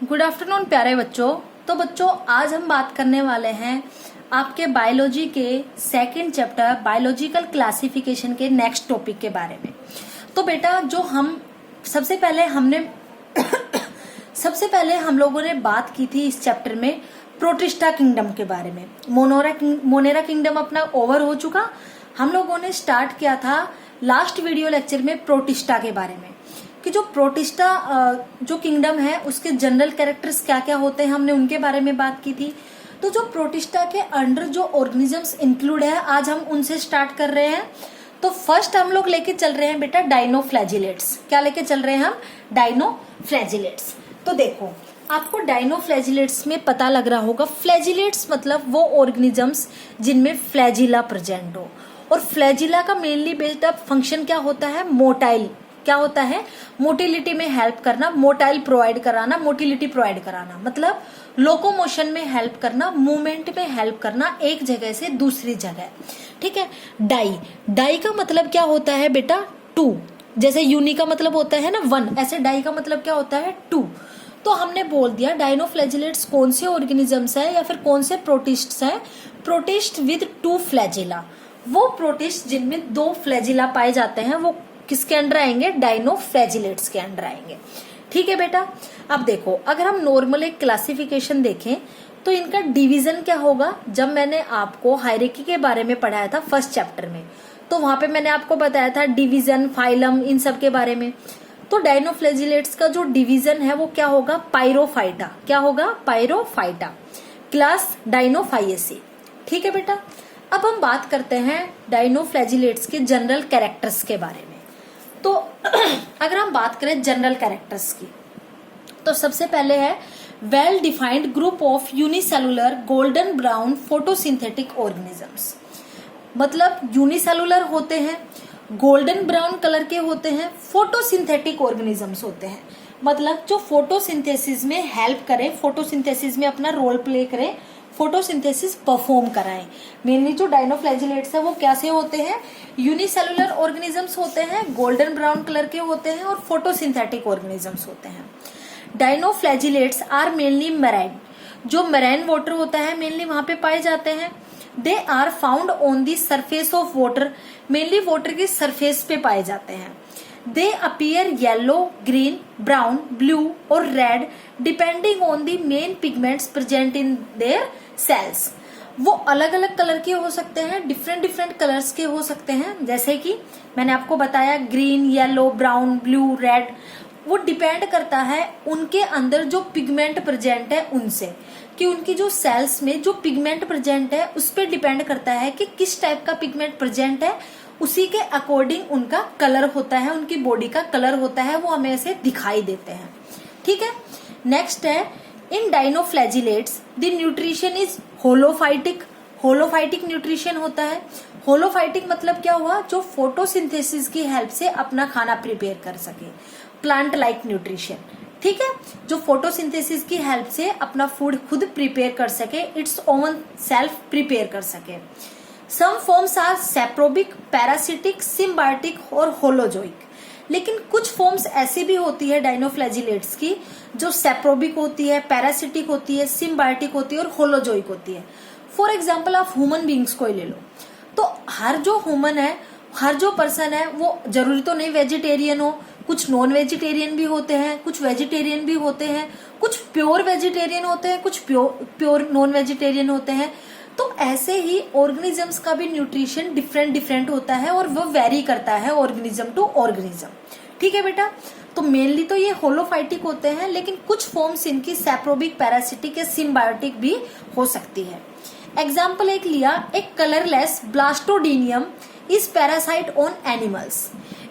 Good afternoon प्यारे बच्चों। तो बच्चों आज हम बात करने वाले हैं आपके बायोलॉजी के सेकंड चैप्टर बायोलॉजिकल क्लासिफिकेशन के नेक्स्ट टॉपिक के बारे में। तो बेटा जो हम सबसे पहले हम लोगों ने बात की थी इस चैप्टर में प्रोटिस्टा किंगडम के बारे में। मोनेरा किंगडम अपना ओवर हो चुका। हम लोगों ने स्टार्ट किया था लास्ट वीडियो लेक्चर में प्रोटिस्टा के बारे में कि जो प्रोटिस्टा जो किंगडम है उसके जनरल कैरेक्टर्स क्या क्या होते हैं, हमने उनके बारे में बात की थी। तो जो प्रोटिस्टा के अंडर जो ऑर्गेनिजम्स इंक्लूड है आज हम उनसे स्टार्ट कर रहे हैं। तो फर्स्ट हम लोग लेके चल रहे हैं बेटा डायनोफ्लैजिलेट्स। क्या लेके चल रहे हैं हम? डायनोफ्लैजिलेट्स। तो देखो आपको डायनोफ्लैजिलेट्स में पता लग रहा होगा, फ्लैजिलेट्स मतलब वो ऑर्गेनिजम्स जिनमें फ्लैजिला प्रेजेंट हो। और फ्लैजिला का मेनली बेटा फंक्शन क्या होता है? मोटाइल। क्या होता है? मोटिलिटी में हेल्प करना, मोटाइल प्रोवाइड कराना, मोटिलिटी प्रोवाइड कराना मतलब लोकोमोशन में हेल्प करना, मूवमेंट में हेल्प करना एक जगह से दूसरी जगह। ठीक है। डाई का मतलब क्या होता है बेटा? टू। जैसे यूनि का मतलब होता है ना वन, ऐसे डाई का मतलब क्या होता है? टू। तो हमने बोल दिया डायनोफ्लैजिलेट्स कौन से ऑर्गेनिजम्स है या फिर कौन से प्रोटिस्ट्स है? Protist with two flagella. वो प्रोटिस्ट जिनमें दो फ्लैजिला पाए जाते हैं वो किसके अंडर आएंगे? डायनोफ्लैजिलेट्स के अंडर आएंगे। ठीक है बेटा। अब देखो अगर हम नॉर्मल एक क्लासिफिकेशन देखें तो इनका डिवीजन क्या होगा? जब मैंने आपको हायरार्की के बारे में पढ़ाया था फर्स्ट चैप्टर में तो वहां पे मैंने आपको बताया था डिवीजन, फाइलम, इन सब के बारे में। तो डायनोफ्लैजिलेट्स का जो डिवीजन है वो क्या होगा? पायरोफाइटा। क्या होगा? पायरोफाइटा। क्लास डायनोफाइएसी। ठीक है बेटा। अब हम बात करते हैं डायनोफ्लैजिलेट्स के जनरल कैरेक्टर्स के बारे में। तो अगर हम बात करें जनरल कैरेक्टर्स की तो सबसे पहले है well defined group of unicellular golden brown photosynthetic organisms. मतलब यूनिसेलुलर होते हैं, गोल्डन ब्राउन कलर के होते हैं, फोटोसिंथेटिक ऑर्गेनिजम्स होते हैं। मतलब जो फोटोसिंथेसिस में हेल्प करें, फोटोसिंथेसिस में अपना रोल प्ले करें, फोटोसिंथेसिस परफॉर्म कराएं। मेनली जो डायनोफ्लैजिलेट्स है वो कैसे होते हैं? यूनिसेलुलर ऑर्गेनिजम्स होते हैं, गोल्डन ब्राउन कलर के होते हैं और फोटोसिंथेटिक ऑर्गेनिजम्स होते हैं। Dinoflagellates are mainly marine. जो मैराइन वाटर होता है मेनली वहां पे पाए जाते हैं। They are found on the surface of water. Mainly water की सरफेस पे पाए जाते हैं। They appear yellow, green, brown, blue और red depending on the main pigments present in their cells. वो अलग अलग कलर के हो सकते हैं, डिफरेंट कलर्स के हो सकते हैं। जैसे कि मैंने आपको बताया green, yellow, brown, blue, red. वो डिपेंड करता है उनके अंदर जो पिगमेंट प्रेजेंट है उनसे, कि उनकी जो सेल्स में जो पिगमेंट प्रेजेंट है उस पर डिपेंड करता है कि किस टाइप का पिगमेंट प्रेजेंट है। उसी के अकॉर्डिंग उनका कलर होता है, उनकी बॉडी का कलर होता है, वो हमें ऐसे दिखाई देते हैं। ठीक है। नेक्स्ट है in dinoflagellates the nutrition is holophytic. Holophytic nutrition होता है। होलोफाइटिक मतलब क्या हुआ? जो फोटोसिंथेसिस की हेल्प से अपना खाना प्रिपेयर कर सके, प्लांट लाइक न्यूट्रिशन। ठीक है। जो फोटोसिंथेसिस की हेल्प से अपना फूड खुद प्रिपेयर कर सके, इट्स ओवन सेल्फ प्रिपेयर कर सके। Some forms are saprobic, parasitic, symbiotic और होलोजोइक। लेकिन कुछ फॉर्म्स ऐसी भी होती है डायनोफ्लैजिलेट्स की जो सेप्रोबिक होती है, पैरासिटिक होती है, सिम्बायोटिक होती है और होलोजोइक होती है। फॉर एग्जाम्पल आप ह्यूमन बींग्स को ही ले लो। तो हर जो ह्यूमन है, हर जो पर्सन है वो जरूरी तो नहीं वेजिटेरियन हो, कुछ नॉन वेजिटेरियन भी होते हैं, कुछ वेजिटेरियन भी होते हैं, कुछ प्योर वेजिटेरियन होते हैं, कुछ प्योर नॉन वेजिटेरियन होते हैं। तो ऐसे ही ऑर्गेनिजम्स का भी न्यूट्रिशन डिफरेंट होता है और वो वेरी करता है ऑर्गेनिज्म टू ऑर्गेनिज्म। ठीक है बेटा। तो मेनली तो ये होलोफाइटिक होते हैं, लेकिन कुछ फॉर्म्स इनकी सेप्रोबिक, पैरासिटिक या सिम्बायोटिक भी हो सकती है। एग्जाम्पल एक लिया, एक colourless blastodinium is parasite on animals.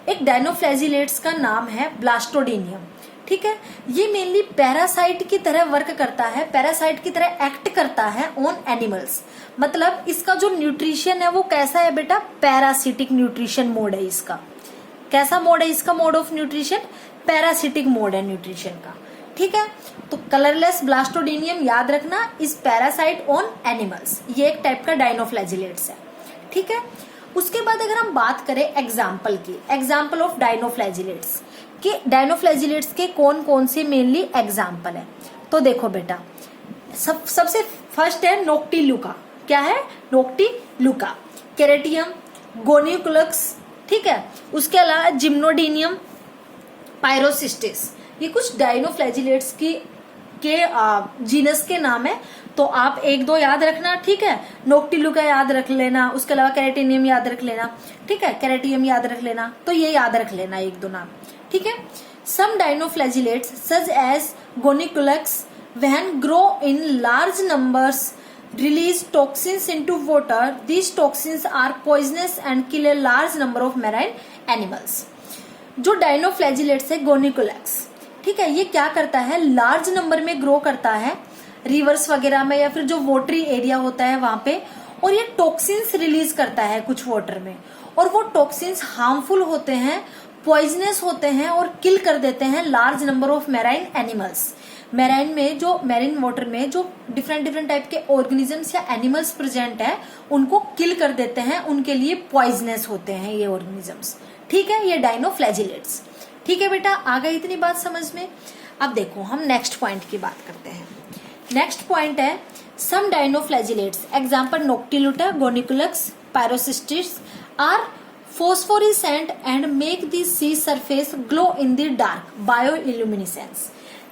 एक डायनोफ्लैजिलेट्स का नाम है ब्लास्टोडिनियम। ठीक है। ये मेनली पैरासाइट की तरह वर्क करता है, पैरासाइट की तरह एक्ट करता है ऑन एनिमल्स। मतलब इसका जो न्यूट्रिशन है वो कैसा है बेटा? पैरासिटिक न्यूट्रिशन मोड है इसका। कैसा मोड है इसका? Mode of nutrition parasitic mode है न्यूट्रिशन का। ठीक है। तो कलरलेस ब्लास्टोडिनियम याद रखना, इज पैरासाइट ऑन एनिमल्स। ये एक टाइप का डायनोफ्लैजिलेट्स है। ठीक है। उसके बाद अगर हम बात करें एग्जाम्पल की, एग्जाम्पल ऑफ डायनोफ्लैजिलेट्स के, डायनोफ्लैजिलेट्स के कौन कौन से मेनली एग्जाम्पल है। तो देखो बेटा, सबसे फर्स्ट है नोक्टिल्यूका। क्या है? नोक्टिल्यूका। केरेटियम, गोनिकुलक्स, ठीक है। उसके अलावा जिम्नोडीनियम, पायरोसिस्टिस, ये कुछ डायनोफ्लैजिलेट्स के जीनस के नाम है। तो आप एक दो याद रखना, ठीक है। नोक्टिल्यूका याद रख लेना, उसके अलावा कैरेटिनियम याद रख लेना, ठीक है। कैरेटियम याद रख लेना, तो ये याद रख लेना एक दो नाम, ठीक है। Some dinoflagellates such as gonyaulax when grow in large numbers release toxins into water. These toxins are poisonous and kill a large number of marine animals. जो डायनोफ्लैजिलेट्स है गोनिकुलक्स, ठीक है, ये क्या करता है? लार्ज नंबर में ग्रो करता है रिवर्स वगैरह में या फिर जो वाटरी एरिया होता है वहां पे, और ये टॉक्सिन्स रिलीज करता है कुछ वाटर में, और वो टॉक्सिन्स हार्मफुल होते हैं, पॉइजनस होते हैं और किल कर देते हैं large number of marine animals. Marine में जो मैरीन वाटर में जो डिफरेंट टाइप के ऑर्गेनिजम्स या एनिमल्स प्रेजेंट है उनको किल कर देते हैं, उनके लिए पॉइजनस होते हैं ये ऑर्गेनिजम्स, ठीक है। ये डायनोफ्लैजिलेट्स, ठीक है बेटा, आ गई इतनी बात समझ में। अब देखो हम नेक्स्ट पॉइंट की बात करते हैं। नेक्स्ट पॉइंट है some dinoflagellates, example noctiluca, gonyaulax, pyrocystis are phosphorescent and make the sea surface glow in the dark, bioluminescence।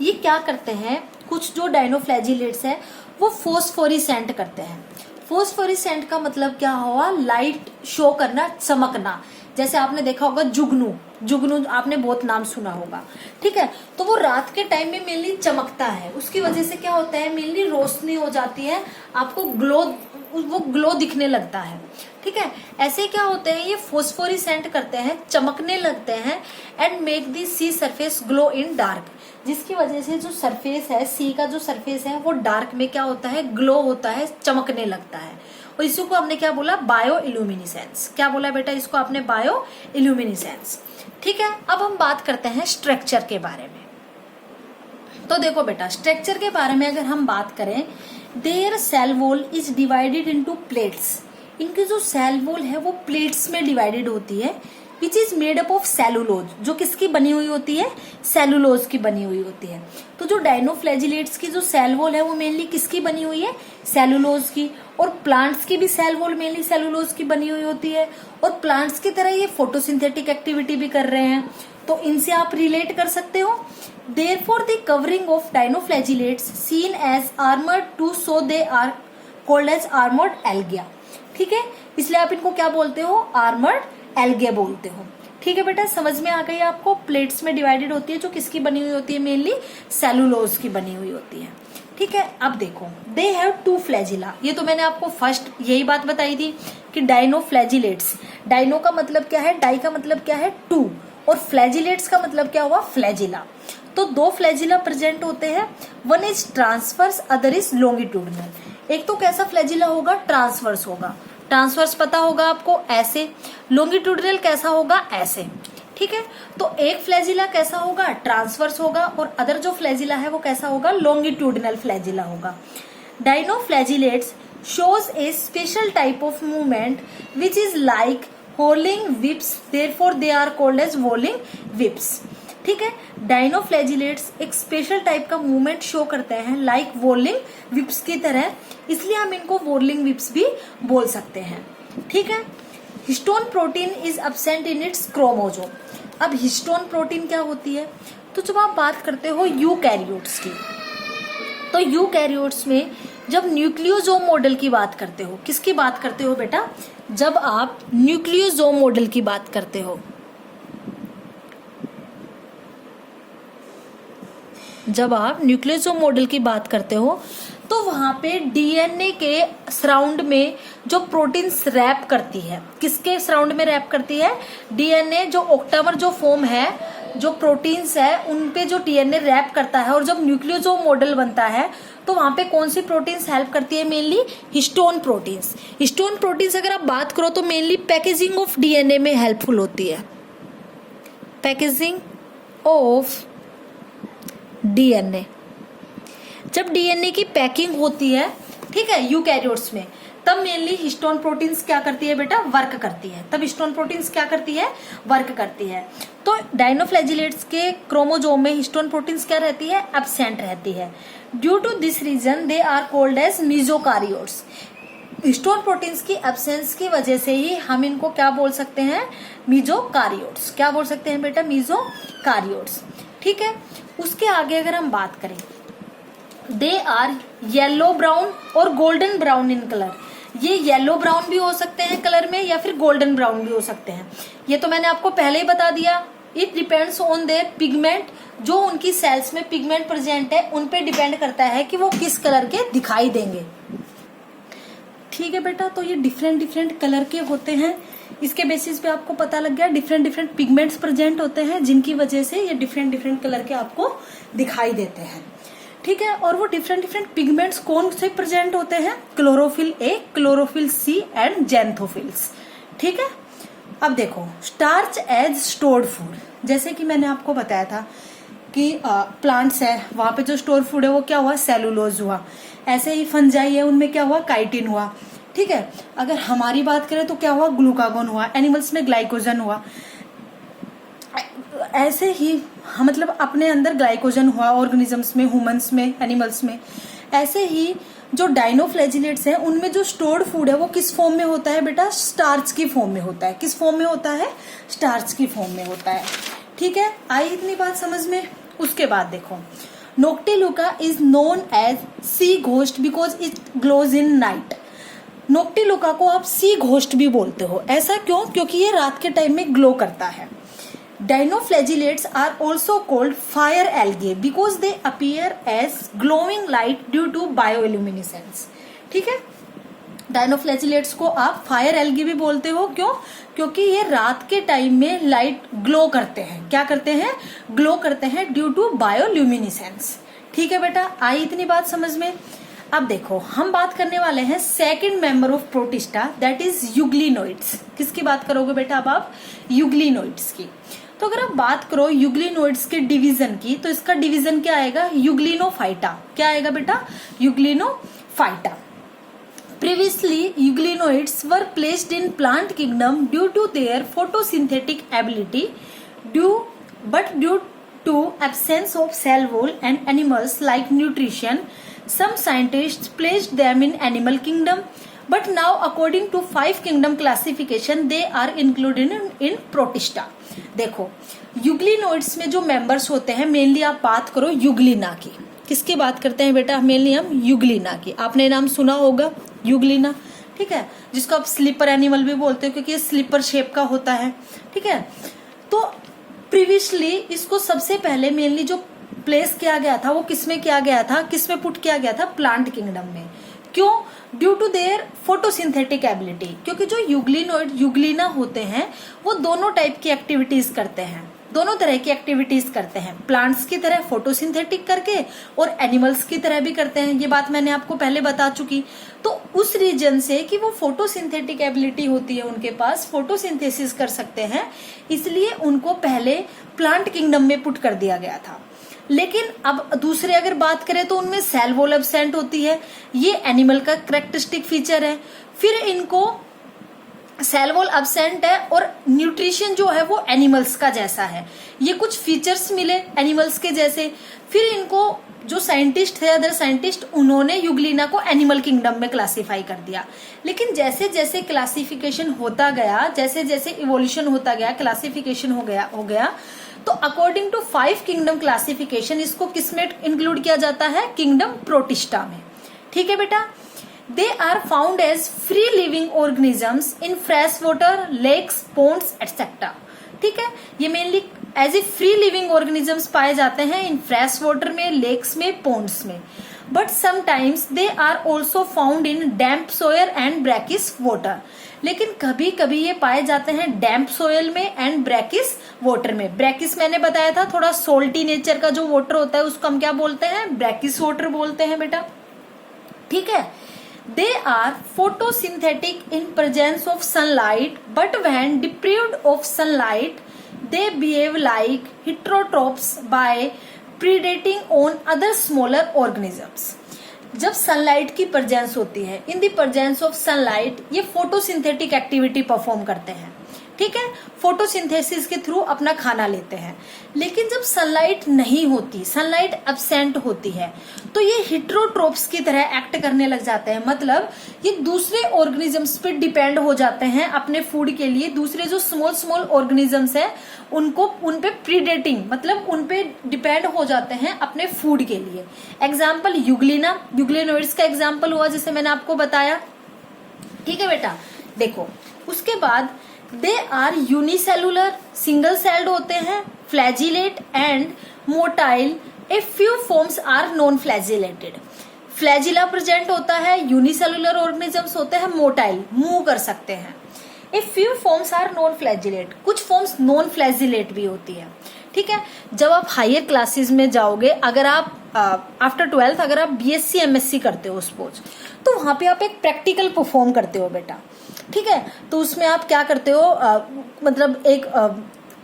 ये क्या करते हैं? कुछ जो डायनोफ्लैजिलेट्स है वो फोस्फोरिसेंट करते हैं। फोस्फोरिसेंट का मतलब क्या हुआ? लाइट शो करना, चमकना। जैसे आपने देखा होगा जुगनू, जुगनू आपने बहुत नाम सुना होगा, ठीक है। तो वो रात के टाइम में मेनली चमकता है, उसकी वजह से क्या होता है? मेनली रोशनी हो जाती है, आपको वो ग्लो दिखने लगता है, ठीक है। ऐसे क्या होते हैं? ये फोस्फोरिसेंट करते हैं, चमकने लगते हैं, and make the sea surface glow in dark, जिसकी वजह से जो सरफेस है, सी का जो सरफेस है वो डार्क में क्या होता है? ग्लो होता है, चमकने लगता है। और इसी को हमने क्या बोला? बायो इल्यूमिनेसेंस। क्या बोला बेटा इसको आपने? बायो इल्यूमिनेसेंस, ठीक है। अब हम बात करते हैं स्ट्रक्चर के बारे में। तो देखो बेटा, स्ट्रक्चर के बारे में अगर हम बात करें, their cell wall is divided into plates. इनकी जो सेल वॉल है वो प्लेट्स में डिवाइडेड होती है, which is made up of cellulose. जो किसकी बनी हुई होती है? सेलुलोज की बनी हुई होती है। तो जो डायनोफ्लैजिलेट्स की जो सेल वॉल है वो मेनली किसकी बनी हुई है? सेलुलोज की। और प्लांट्स की भी सेल वॉल मेनली सेलुलोज की बनी हुई होती है, और प्लांट्स की तरह ये फोटोसिंथेटिक एक्टिविटी भी कर रहे हैं, तो इनसे आप रिलेट कर सकते हो। Therefore, the covering of dinoflagellates seen as armored to so they are called as armored algae। ठीक है, इसलिए आप इनको क्या बोलते हो? आर्मर्ड एल्गे बोलते हो। ठीक है बेटा, समझ में आ गई आपको? प्लेट्स में डिवाइडेड होती है, जो किसकी बनी हुई होती है? मेनली सेलुलोज की बनी हुई होती है। ठीक है, अब देखो, दे हैव टू फ्लैजिला। ये तो मैंने आपको फर्स्ट यही बात बताई थी कि डायनोफ्लैजिलेट्स, डायनो का मतलब क्या है? डाई का मतलब क्या है? टू, और फ्लैजिलेट्स का मतलब क्या हुआ? फ्लैजिला। तो दो फ्लैजिला प्रेजेंट होते हैं, one is transverse, other is longitudinal. एक तो कैसा फ्लैजिला होगा? ट्रांसवर्स होगा। ट्रांसवर्स पता होगा आपको, ऐसे। लॉन्गिट्यूडिनल कैसा होगा? ऐसे। ठीक है, तो एक फ्लैजिला कैसा होगा? ट्रांसवर्स होगा, और अदर जो फ्लैजिला है वो कैसा होगा? लॉन्गिट्यूडिनल फ्लैजिला होगा। Dinoflagellates shows a special type of movement which is like whirling whips, therefore they are called as whirling whips। ठीक है, डायनोफ्लैजिलेट्स एक स्पेशल टाइप का मूवमेंट शो करते हैं, लाइक व्हिर्लिंग विप्स की तरह, इसलिए हम इनको व्हिर्लिंग विप्स भी बोल सकते हैं। ठीक है, histone protein is absent in its chromosome. अब हिस्टोन प्रोटीन क्या होती है? तो जब आप बात करते हो यूकैरियोट्स की, तो यूकैरियोट्स में जब न्यूक्लियोसोम मॉडल की बात करते हो, किसकी बात करते हो बेटा? जब आप न्यूक्लियोसोम मॉडल की बात करते हो, जब आप न्यूक्लियोसोम मॉडल की बात करते हो, तो वहां पे डीएनए के सराउंड में जो प्रोटीन्स रैप करती है, किसके सराउंड में रैप करती है? डीएनए जो ऑक्टामर जो फॉर्म है, जो प्रोटीन्स है उन पे जो डीएनए रैप करता है, और जब न्यूक्लियोसोम मॉडल बनता है तो वहां पे कौन सी प्रोटीन्स हेल्प करती है? Mainly histone proteins. Histone proteins अगर आप बात करो तो मेनली पैकेजिंग ऑफ डीएनए में हेल्पफुल होती है। पैकेजिंग ऑफ डीएनए, जब डीएनए की पैकिंग होती है, ठीक है, यूकैरियोट्स में, तब मेनली हिस्टोन प्रोटीन्स क्या करती है बेटा, वर्क करती है। तब हिस्टोन प्रोटीन्स क्या करती है, वर्क करती है। तो डायनोफ्लैजिलेट्स के क्रोमोजोम में हिस्टोन प्रोटीन्स क्या रहती है, एब्सेंट रहती है। Due to this reason they are called as mesokaryotes. Histone proteins की एब्सेंस की वजह से ही हम इनको क्या बोल सकते हैं, मीजोकारियोट्स। क्या बोल सकते हैं बेटा, मीजोकारियोट्स। ठीक है, उसके आगे अगर हम बात करें, दे आर येलो ब्राउन और गोल्डन ब्राउन इन कलर। ये येलो ब्राउन भी हो सकते हैं कलर में या फिर गोल्डन ब्राउन भी हो सकते हैं। ये तो मैंने आपको पहले ही बता दिया। It depends on their pigment, जो उनकी सेल्स में पिगमेंट प्रेजेंट है उन पे डिपेंड करता है कि वो किस कलर के दिखाई देंगे। ठीक है बेटा, तो ये डिफरेंट डिफरेंट कलर के होते हैं। इसके बेसिस पे आपको पता लग गया डिफरेंट डिफरेंट पिगमेंट्स प्रेजेंट होते हैं, जिनकी वजह से ये डिफरेंट डिफरेंट कलर के आपको दिखाई देते हैं। ठीक है, और वो डिफरेंट डिफरेंट पिगमेंट्स कौन से प्रेजेंट होते हैं, chlorophyll a, chlorophyll c and xanthophylls. ठीक है, अब देखो, स्टार्च एज स्टोर्ड फूड। जैसे कि मैंने आपको बताया था कि प्लांट्स है, वहां पे जो स्टोर फूड है वो क्या हुआ, सेलुलोज हुआ। ऐसे ही फंजाई है, उनमें क्या हुआ, काइटिन हुआ। ठीक है, अगर हमारी बात करें तो क्या हुआ, ग्लूकागोन हुआ। एनिमल्स में ग्लाइकोजन हुआ। ऐसे ही मतलब अपने अंदर ग्लाइकोजन हुआ ऑर्गेनिजम्स में, ह्यूमंस में, एनिमल्स में। ऐसे ही जो डायनोफ्लैजिलेट्स हैं उनमें जो स्टोर्ड फूड है वो किस फॉर्म में होता है बेटा, स्टार्च की फॉर्म में होता है। किस फॉर्म में होता है, स्टार्च की फॉर्म में होता है। ठीक है, आई इतनी बात समझ में। उसके बाद देखो, noctiluca is known as sea ghost because it glows in night. Noctiluca को आप सी घोस्ट भी बोलते हो। ऐसा क्यों, क्योंकि ये रात के टाइम में ग्लो करता है। Dinoflagellates are also called fire algae because they appear as glowing light due to bioluminescence। ठीक है, डायनोफ्लैजिलेट्स को आप फायर एल्गी भी बोलते हो। क्यों, क्योंकि ये रात के टाइम में लाइट ग्लो करते हैं। क्या करते हैं, ग्लो करते हैं ड्यू टू बायोल्यूमिनेसेंस। ठीक है बेटा, आई इतनी बात समझ में। अब देखो, हम बात करने वाले हैं second member of protista, that is euglenoids. किसकी बात करोगे बेटा अब आप, यूग्लिनोइड्स की। तो अगर आप बात करो यूग्लिनोइड्स के डिवीजन की, तो इसका डिवीजन क्या आएगा, यूग्लिनोफाइटा। क्या आएगा बेटा, यूग्लिनोफाइटा। Previously, euglenoids were placed in plant kingdom due to their photosynthetic ability, but due to absence of cell wall and animals like nutrition, some scientists placed them in animal kingdom. But now, according to 5 kingdom classification, they are included in Protista. देखो, euglenoids में जो members होते हैं, mainly आप बात करो Euglena की। किसकी बात करते हैं बेटा, मेनली हम यूग्लिना की। आपने नाम सुना होगा यूग्लिना। ठीक है, जिसको आप स्लीपर एनिमल भी बोलते हो क्योंकि ये स्लीपर शेप का होता है। ठीक है, तो प्रीवियसली इसको सबसे पहले मेनली जो प्लेस किया गया था वो किसमें किया गया था, किसमें पुट किया गया था, प्लांट किंगडम में। क्यों, due to their photosynthetic ability. क्योंकि जो यूग्लिनोइड यूग्लिना होते हैं वो दोनों टाइप की एक्टिविटीज करते हैं, दोनों तरह की एक्टिविटीज करते हैं। प्लांट्स की तरह फोटोसिंथेटिक करके और एनिमल्स की तरह भी करते हैं। ये बात मैंने आपको पहले बता चुकी। तो उस रीजन से कि वो फोटोसिंथेटिक एबिलिटी होती है उनके पास, फोटोसिंथेसिस कर सकते हैं, इसलिए उनको पहले प्लांट किंगडम में पुट कर दिया गया था। लेकिन अब दूसरे अगर बात करें तो उनमें सेल वॉल एब्सेंट होती है। ये एनिमल का कैरेक्टरिस्टिक फीचर है। फिर इनको सेल वॉल एब्सेंट है और न्यूट्रिशन जो है वो एनिमल्स का जैसा है। ये कुछ फीचर्स मिले एनिमल्स के जैसे। फिर इनको जो साइंटिस्ट थे, अदर साइंटिस्ट, उन्होंने यूग्लिना को एनिमल किंगडम में क्लासिफाई कर दिया। लेकिन जैसे जैसे क्लासिफिकेशन होता गया, जैसे जैसे इवोल्यूशन होता गया, क्लासिफिकेशन हो गया तो अकॉर्डिंग टू 5 किंगडम क्लासिफिकेशन इसको किसमें इंक्लूड किया जाता है, किंगडम प्रोटिस्टा में। ठीक है बेटा, they are found as free living organisms in fresh water, lakes, ponds etcetera. ठीक है, ये mainly as a free living organisms पाए जाते हैं इन फ्रेश वाटर में, लेक्स में, पोन्ड्स में। But sometimes they are also found in damp soil and brackish water. लेकिन कभी कभी ये पाए जाते हैं डैम्प सोयल में एंड ब्रैकिस वाटर में। ब्रैकिस मैंने बताया था थोड़ा सोल्टी नेचर का जो वाटर होता है उसको हम क्या बोलते हैं, ब्रैकिस वाटर बोलते हैं बेटा। ठीक है, they are photosynthetic in presence of sunlight, but when deprived of sunlight they behave like heterotrophs by predating on other smaller organisms। जब सनलाइट की प्रेजेंस होती है, in the presence of sunlight ये फोटोसिंथेटिक एक्टिविटी परफॉर्म करते हैं, ठीक है, photosynthesis के थ्रू अपना खाना लेते हैं। लेकिन जब सनलाइट नहीं होती, सनलाइट एब्सेंट होती है, तो ये हिट्रोट्रोप्स की तरह एक्ट करने लग जाते हैं। मतलब ये दूसरे ऑर्गेनिजम्स पे डिपेंड हो जाते हैं अपने फूड के लिए। दूसरे जो स्मॉल स्मॉल ऑर्गेनिजम्स हैं उनको उन पे प्रीडेटिंग, मतलब उन पे डिपेंड हो जाते हैं अपने फूड के लिए। एग्जाम्पल यूग्लिना, यूग्लिनोइड्स का एग्जाम्पल हुआ जिसे मैंने आपको बताया, ठीक है बेटा। देखो उसके बाद they are unicellular, single celled होते हैं, flagellate and motile. A few forms are non flagellated. Flagella present होता है, यूनिसेलुलर ऑर्गेनिजम्स होते हैं, मोटाइल, मूव कर सकते हैं। A few forms are non flagellate, कुछ फॉर्म्स नॉन फ्लैजिलेट भी होती है, ठीक है। जब आप हायर क्लासेस में जाओगे, अगर आप आफ्टर 12th अगर आप BSc MSc करते हो सपोज, तो वहां पे आप एक प्रैक्टिकल परफॉर्म करते हो बेटा, ठीक है। तो उसमें आप क्या करते हो, मतलब एक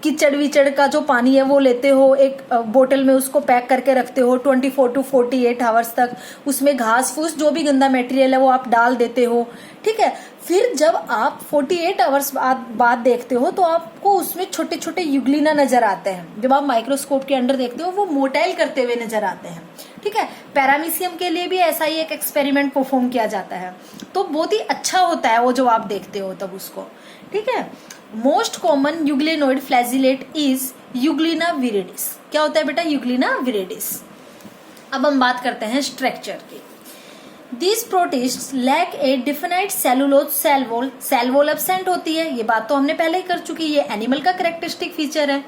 कीचड़ विचड़ का जो पानी है वो लेते हो, एक बोतल में उसको पैक करके रखते हो 24 to 48 आवर्स तक। उसमें घास फूस जो भी गंदा मटेरियल है वो आप डाल देते हो, ठीक है। फिर जब आप 48 आवर्स बाद देखते हो तो आपको उसमें छोटे छोटे यूग्लिना नजर आते हैं। जब आप माइक्रोस्कोप के अंदर देखते हो वो मोटाइल करते हुए नजर आते हैं, ठीक है। पैरामीशियम के लिए भी ऐसा ही एक एक्सपेरिमेंट परफॉर्म किया जाता है, तो बहुत ही अच्छा होता है वो जो आप देखते हो तब उसको, ठीक है। Most common euglenoid flagellate is euglena viridis. क्या होता है बेटा, यूग्लिना विरिडिस। अब हम बात करते हैं स्ट्रक्चर की। These protists lack a definite cellulose cell wall, cell wall absent होती है, ये बात तो हमने पहले ही कर चुकी है, ये एनिमल का कैरेक्टरिस्टिक फीचर है।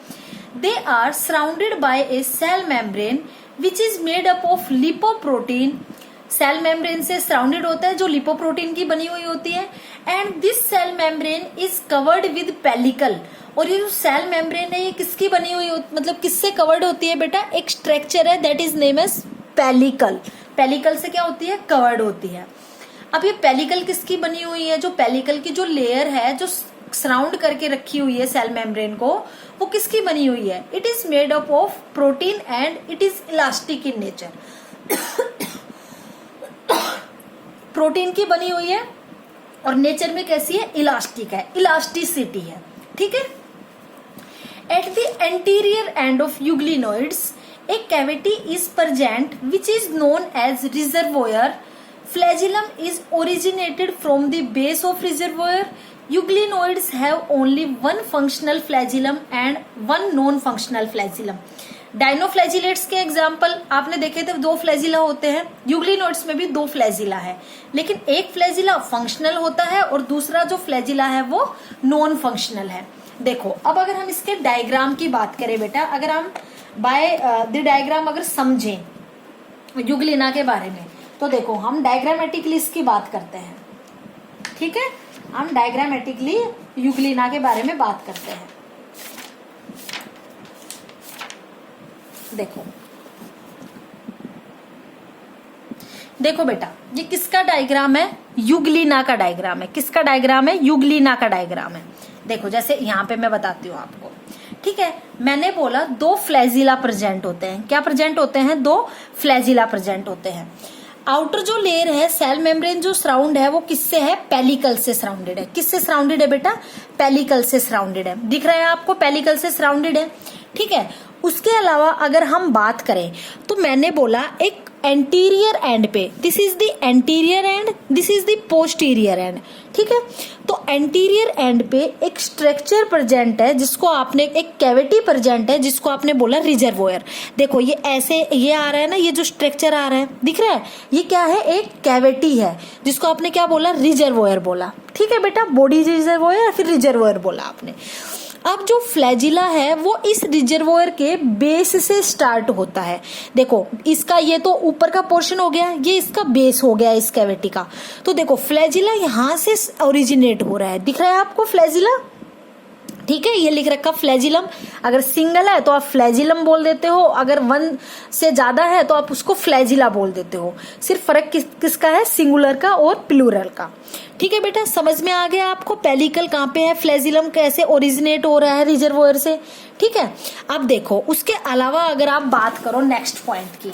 They are surrounded by a cell membrane which is made up of lipoprotein। Cell membrane से सराउंडेड होता है जो लिपोप्रोटीन की बनी हुई होती है। And this cell membrane is covered with pellicle. और ये जो सेल मेम्ब्रेन है ये किसकी बनी हुई मतलब किससे कवर्ड होती है बेटा, एक स्ट्रक्चर है that is name as pellicle. Pellicle से क्या होती है, कवर्ड होती है। अब ये पेलिकल किसकी बनी हुई है, जो पेलिकल की जो लेयर है जो सराउंड करके रखी हुई है सेल मेम्ब्रेन को, वो किसकी बनी हुई है, it is made up of protein and it is elastic in nature. Protein की बनी हुई है और नेचर में कैसी है, इलास्टिक है, इलास्टिसिटी है, ठीक है। At the anterior end of euglenoids a cavity is present which is known as reservoir. Flagellum is originated from the base of reservoir. Euglenoids have only one functional flagellum and one non-functional flagellum. Dinoflagellates के example आपने देखे थे, 2 flagella होते हैं। Euglenoids में भी 2 flagella है, लेकिन एक फ्लैजिला फंक्शनल होता है और दूसरा जो फ्लैजिला है वो नॉन फंक्शनल है। देखो अब अगर हम इसके डायग्राम की बात करें बेटा, अगर हम बाय द डायग्राम अगर समझें यूग्लिना के बारे में, तो देखो हम डायग्रामेटिकली इसकी बात करते हैं, ठीक है। हम डायग्रामेटिकली यूग्लिना के बारे में बात करते हैं। देखो बेटा ये किसका डायग्राम है, यूग्लिना का डायग्राम है। किसका डायग्राम है, यूग्लिना का डायग्राम है। देखो जैसे यहाँ पे मैं बताती हूँ आपको, ठीक है। मैंने बोला 2 फ्लैजिला प्रेजेंट होते हैं। क्या प्रेजेंट होते हैं, 2 फ्लैजिला प्रेजेंट होते हैं। आउटर जो लेयर है सेल मेम्ब्रेन जो सराउंड है वो किससे है, पेलिकल से सराउंडेड है। किससे सराउंडेड है बेटा, पेलिकल से सराउंडेड है। दिख रहा है आपको, पेलिकल से सराउंडेड है, ठीक है। उसके अलावा अगर हम बात करें तो मैंने बोला एक एंटीरियर एंड पे, this is the anterior and, this is the posterior and, ठीक है। तो एंटीरियर एंड पे एक स्ट्रक्चर प्रेजेंट है जिसको आपने, एक कैविटी प्रेजेंट है जिसको आपने बोला रिजर्वोयर। देखो ये ऐसे ये आ रहा है ना, ये जो स्ट्रक्चर आ रहा है दिख रहा है, ये क्या है, एक कैविटी है जिसको आपने क्या बोला, रिजर्वोयर बोला, ठीक है बेटा। बॉडी रिजर्वोयर फिर रिजर्वोयर बोला आपने। अब जो फ्लैजिला है वो इस रिजर्वोयर के बेस से स्टार्ट होता है। देखो इसका ये तो ऊपर का पोर्शन हो गया, ये इसका बेस हो गया इस कैविटी का। तो देखो फ्लैजिला यहाँ से ओरिजिनेट हो रहा है, दिख रहा है आपको फ्लैजिला, ठीक है। ये लिख रखा फ्लैजिलम, अगर सिंगल है तो आप फ्लैजिलम बोल देते हो, अगर 1 से ज्यादा है तो आप उसको फ्लैजिला बोल देते हो। सिर्फ फर्क किसका है, सिंगुलर का और प्लूरल का, ठीक है बेटा। समझ में आ गया आपको पेलिकल कहाँ पे है, फ्लैजिलम कैसे ओरिजिनेट हो रहा है रिजर्वोयर से, ठीक है। अब देखो उसके अलावा अगर आप बात करो नेक्स्ट पॉइंट की,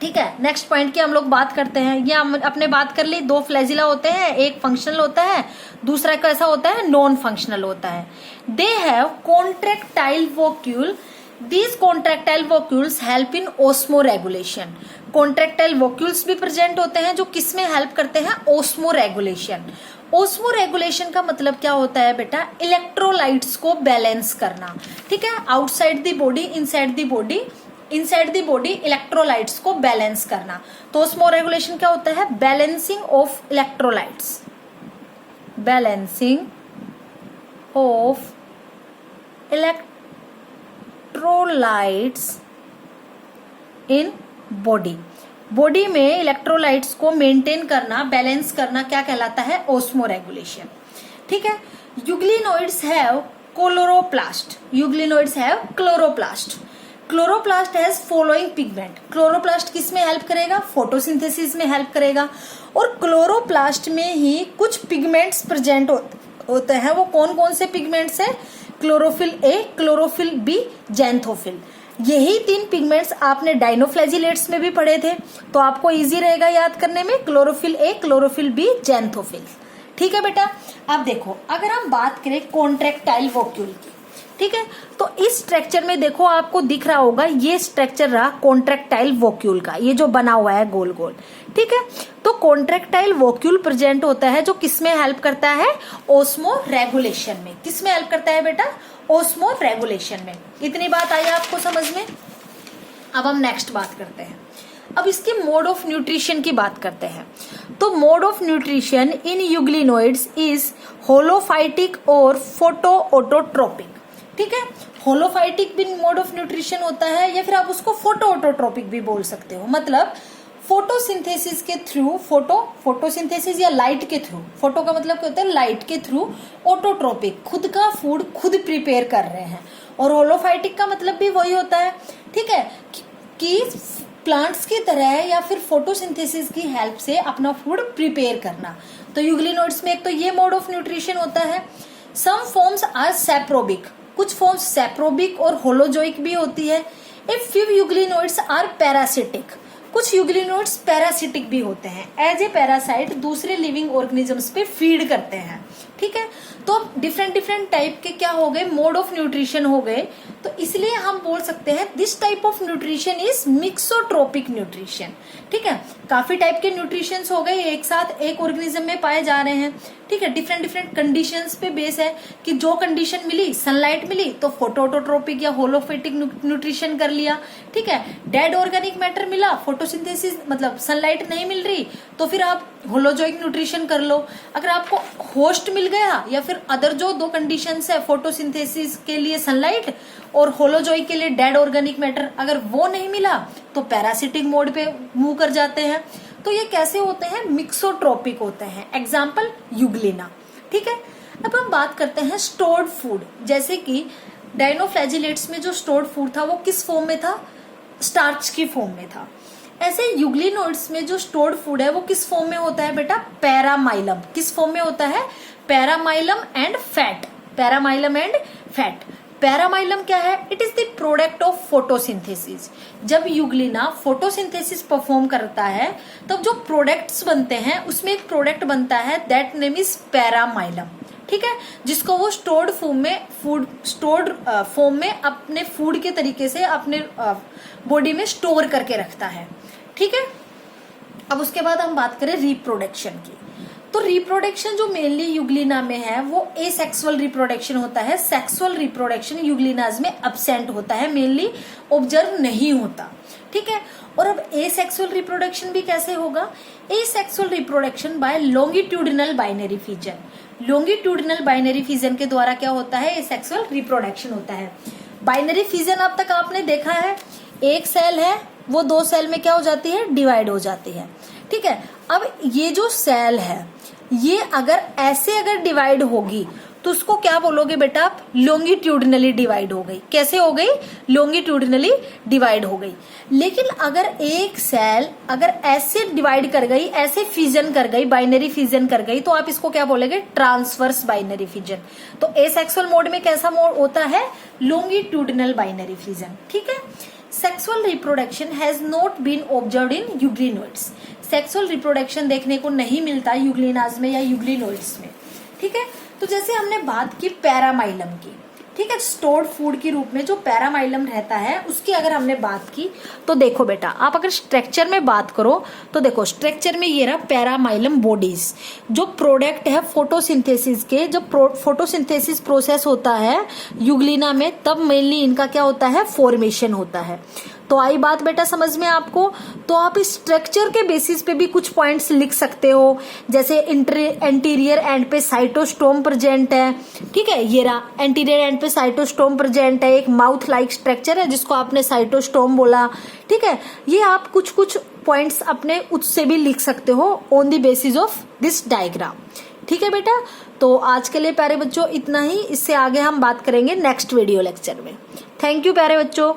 ठीक है, नेक्स्ट पॉइंट की हम लोग बात करते हैं। ये हम अपने बात कर ली, दो फ्लैजिला होते हैं, एक फंक्शनल होता है, दूसरा कैसा होता है, नॉन फंक्शनल होता है। They have contractile vacuole, these contractile vacuoles help in osmoregulation. Contractile vacuoles भी प्रेजेंट होते हैं जो किस में हेल्प करते हैं, ओस्मो रेगुलेशन। ओस्मो रेगुलेशन का मतलब क्या होता है बेटा, इलेक्ट्रोलाइट्स को बैलेंस करना। ठीक है, outside the body, inside the body, inside the body electrolytes को बैलेंस करना। तो ओस्मो रेगुलेशन क्या होता है, balancing of electrolytes, balancing of electrolytes in body. Body में इलेक्ट्रोलाइट्स को मेंटेन करना, बैलेंस करना क्या कहलाता है, ओस्मो रेगुलेशन। ठीक है, euglenoids have chloroplast, euglenoids have chloroplast. Chloroplast has following pigment. Chloroplast किस में हेल्प करेगा, फोटोसिंथेसिस में हेल्प करेगा। और क्लोरोप्लास्ट में ही कुछ पिगमेंट्स प्रेजेंट होते हैं। वो कौन कौन से पिगमेंट्स हैं, chlorophyll a, chlorophyll B, xanthophyll. यही तीन पिगमेंट्स आपने डाइनोफ्लैजिलेट्स में भी पढ़े थे, तो आपको इजी रहेगा याद करने में, chlorophyll a, chlorophyll B, xanthophyll. ठीक है बेटा, अब देखो अगर हम बात करें कॉन्ट्रैक्टाइल वोक्यूल की, ठीक है, तो इस स्ट्रक्चर में देखो आपको दिख रहा होगा, ये स्ट्रक्चर रहा कॉन्ट्रैक्टाइल वोक्यूल का, ये जो बना हुआ है गोल गोल। ठीक है, तो कॉन्ट्रैक्टाइल वोक्यूल प्रेजेंट होता है जो किसमें हेल्प करता है, ओस्मो रेगुलेशन में। किसमें हेल्प करता है बेटा, ओस्मो रेगुलेशन में। इतनी बात आई आपको समझ में। अब हम नेक्स्ट बात करते हैं, अब इसके मोड ऑफ न्यूट्रिशन की बात करते हैं। तो mode of nutrition in euglenoids is holophytic और फोटो ऑटोट्रोपिक। ठीक है, होलोफाइटिक भी मोड ऑफ न्यूट्रिशन होता है, या फिर आप उसको फोटो ऑटोट्रोपिक भी बोल सकते हो। मतलब फोटोसिंथेसिस के थ्रू, फोटोसिंथेसिस या लाइट के थ्रू, फोटो का मतलब क्या होता है, लाइट के थ्रू, ऑटोट्रोपिक खुद का फूड खुद प्रिपेयर कर रहे हैं। और होलोफाइटिक का मतलब भी वही होता है। ठीक है, कि प्लांट्स की तरह या फिर फोटोसिंथेसिस की हेल्प से अपना फूड प्रिपेयर करना। तो यूग्लिनोइड्स में एक तो ये मोड ऑफ न्यूट्रिशन होता है। सम फॉर्म्स आर सैप्रोबिक, कुछ फॉर्म्स सैप्रोबिक और होलोजोइक भी होती है। If few euglenoids are parasitic, कुछ यूग्लिनोइड्स पैरासिटिक भी होते हैं। एज ए पैरासाइट दूसरे लिविंग ऑर्गेनिजम्स पे फीड करते हैं। ठीक है, तो डिफरेंट डिफरेंट टाइप के क्या हो गए, मोड ऑफ न्यूट्रिशन हो गए। तो इसलिए हम बोल सकते हैं this type of nutrition is mixotrophic nutrition. ठीक है, काफी टाइप के न्यूट्रिशन हो गए एक साथ एक ऑर्गेनिज्म में पाए जा रहे हैं। ठीक है, डिफरेंट डिफरेंट कंडीशंस पे बेस है कि जो कंडीशन मिली, सनलाइट मिली तो फोटोऑटोट्रोपिक या होलोफाइटिक न्यूट्रिशन कर लिया। ठीक है, डेड ऑर्गेनिक मैटर मिला, फोटोसिंथेसिस मतलब सनलाइट नहीं मिल रही, तो फिर आप होलोजोइक न्यूट्रिशन कर लो। अगर आपको होस्ट मिल गया या फिर अदर जो दो कंडीशंस है, फोटोसिंथेसिस के लिए सनलाइट और होलोजोइक के लिए डेड ऑर्गेनिक मैटर, अगर वो नहीं मिला तो पैरासिटिक मोड पे मूव कर जाते हैं। तो ये कैसे होते हैं, मिक्सोट्रोपिक होते हैं। Example Euglena. ठीक है, अब हम बात करते हैं स्टोर्ड फूड। जैसे कि डाइनोफ्लैजिलेट्स में जो स्टोर्ड फूड था वो किस फॉर्म में था, स्टार्च की फॉर्म में था। ऐसे यूग्लिनोइड्स में जो स्टोर्ड फूड है वो किस फॉर्म में होता है बेटा, पैरामाइलम। किस फॉर्म में होता है, पैरामाइलम एंड फैट, पैरामाइलम एंड फैट। पैरामाइलम क्या है, it is the product of photosynthesis. जब यूग्लिना फोटोसिंथेसिस परफॉर्म करता है तब जो प्रोडक्ट्स बनते हैं उसमें एक प्रोडक्ट बनता है दैट नेम इज पैरामाइलम। ठीक है, जिसको वो स्टोर्ड फॉर्म में अपने फूड के तरीके से अपने बॉडी में स्टोर करके रखता है। ठीक है, अब उसके बाद हम बात करें रिप्रोडक्शन की। तो रिप्रोडक्शन जो मेनली यूग्लिना में है वो एसेक्सुअल रिप्रोडक्शन होता है। सेक्सुअल रिप्रोडक्शन यूग्लिनाज में अब्सेंट होता है, मेनली ऑब्जर्व नहीं होता। ठीक है, और अब एसेक्सुअल रिप्रोडक्शन भी कैसे होगा, asexual reproduction by longitudinal binary fission. Longitudinal binary fission के द्वारा क्या होता है, एसेक्सुअल रिप्रोडक्शन होता है। बाइनरी फिजन अब तक आपने देखा है, एक सेल है वो दो सेल में क्या हो जाती है, डिवाइड हो जाती है। ठीक है, अब ये जो सेल है ये अगर ऐसे अगर डिवाइड होगी तो उसको क्या बोलोगे बेटा आप, लॉन्गिट्यूडिनली डिवाइड हो गई। कैसे हो गई, लॉन्गिट्यूडिनली डिवाइड हो गई। लेकिन अगर एक सेल अगर ऐसे डिवाइड कर गई, ऐसे फिजन कर गई, बाइनरी फिजन कर गई, तो आप इसको क्या बोलेंगे, ट्रांसवर्स बाइनरी फिजन। तो एसेक्सुअल मोड में कैसा मोड होता है, लॉन्गिट्यूडिनल बाइनरी फिजन। ठीक है, sexual reproduction has not been observed in euglenoids. Sexual reproduction देखने को नहीं मिलता यूग्लिनाज में या यूग्लिनोइड्स में, ठीक है। तो जैसे हमने बात की पैरामाइलम की, ठीक है, स्टोर्ड फूड के रूप में जो पैरामाइलम रहता है उसकी अगर हमने बात की तो देखो बेटा, आप अगर स्ट्रक्चर में बात करो तो देखो स्ट्रक्चर में ये रहा पैरामाइलम बॉडीज, जो प्रोडक्ट है फोटोसिंथेसिस के, जब फोटोसिंथेसिस प्रोसेस होता है यूग्लिना में तब मेनली इनका क्या होता है, फॉर्मेशन होता है। तो आई बात बेटा समझ में आपको। तो आप इस स्ट्रक्चर के बेसिस पे भी कुछ पॉइंट्स लिख सकते हो, जैसे एंटीरियर एंड पे साइटोस्टोम प्रेजेंट है, ठीक है, ये रहा एंटीरियर एंड पे साइटोस्टोम प्रेजेंट है, एक माउथ लाइक स्ट्रक्चर है जिसको आपने साइटोस्टोम बोला, ठीक है। ये आप कुछ कुछ पॉइंट्स अपने उससे भी लिख सकते हो on the basis of this diagram, ठीक है बेटा। तो आज के लिए प्यारे बच्चों इतना ही, इससे आगे हम बात करेंगे नेक्स्ट वीडियो लेक्चर में। थैंक यू प्यारे बच्चों।